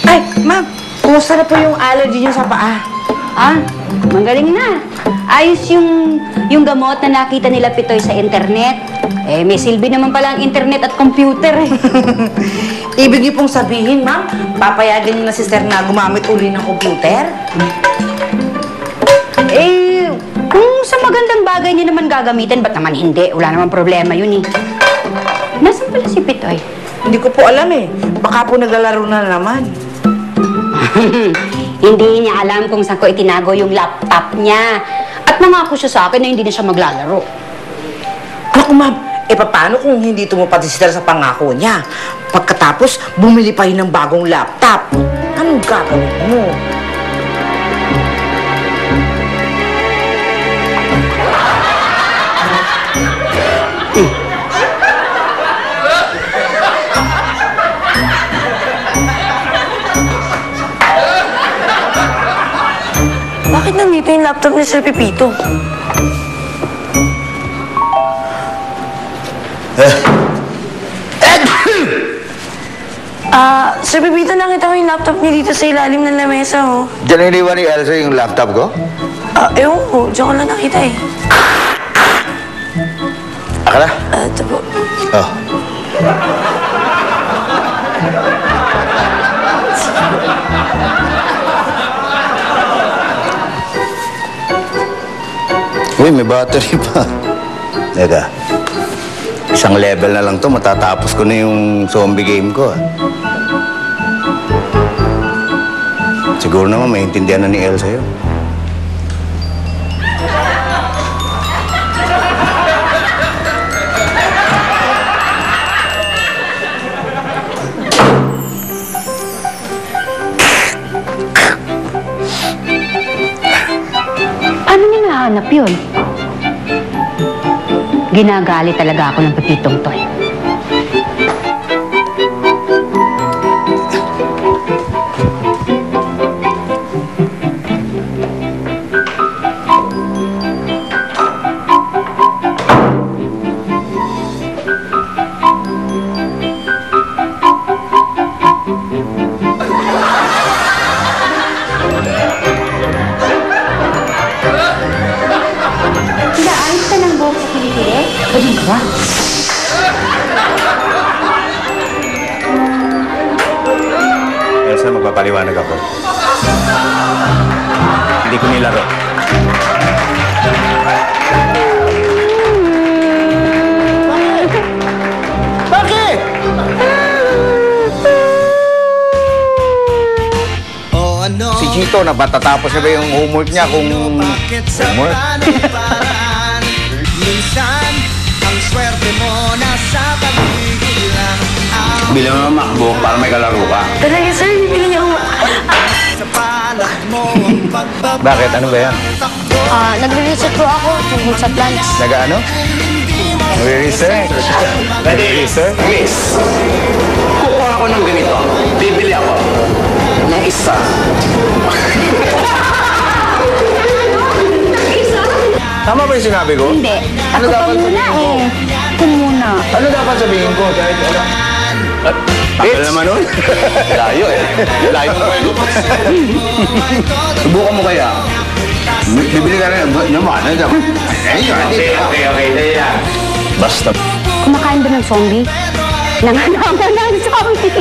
Ay, ma'am, kumusta na po yung allergy niyo sa paa? Ah, magaling na. Ayos yung gamot na nakita nila Pitoy sa internet. Eh, may silbi naman pala ang internet at computer eh. Ibig niyo pong sabihin, ma'am, papayagan niyo na sister na gumamit uli ng computer? Eh, kung sa magandang bagay niya naman gagamitin, ba't naman hindi? Wala naman problema yun eh. Nasaan pala si Pitoy? Hindi ko po alam eh. Baka po naglalaro na naman. Hindi niya alam kung saan ko itinago yung laptop niya. At nangako siya sa akin na hindi na siya maglalaro. Naku, ma'am, paano kung hindi tumupad si sister sa pangako niya? Pagkatapos, bumili pa yun ng bagong laptop. Anong gagawin mo? Bakit nandito yung laptop ni Sir Pepito? Sir Pepito, nakita ko yung laptop niya dito sa ilalim ng lamesa, oh. Diyan iniwan ni Elsa yung laptop ko? Ewan ko. Diyan ko lang nakita, eh. Akala? Ito po. Oh. Uy, may battery pa. Teka. Isang level na lang to, matatapos ko na yung zombie game ko. Siguro naman maintindihan na ni Elsa yun. Ano niya nahanap yun? Ginagali talaga ako ng Pepitong Toy. Ayos ka ng buhok sa kilikili? Pwede ka ba? Elsa, magpapaliwanag ako. Hindi ko nilaro. Bakit? Si Chito, napatatapos na ba yung homework niya kung homework? Minsan, ang swerte mo nasa paligid lang. Bili mo ng MacBook para may kalaro ka. Talaga, sir, bibili niya ako. Sa palad mo ang pagbabago. Bakit? Ano ba yan? Nagre-research po ako tungkol sa plants. Nag-ano? Nag-research? Nag-research? Miss, kukuha ako ng ganito. Bibili ako ng isa. Tama ba yung sinabi ko? Hindi. Ano Ako pa dapat muna sabihin ko? eh. Ako muna. Ano dapat sabihin ko? Kahit ano? Tagal naman nun. Layo eh. Layo ng kwento. Subukan mo kaya. Bibili ka rin. Naman, ano? Okay. Basta. Kumakain ba ng zombie? Nanganaman ng zombie.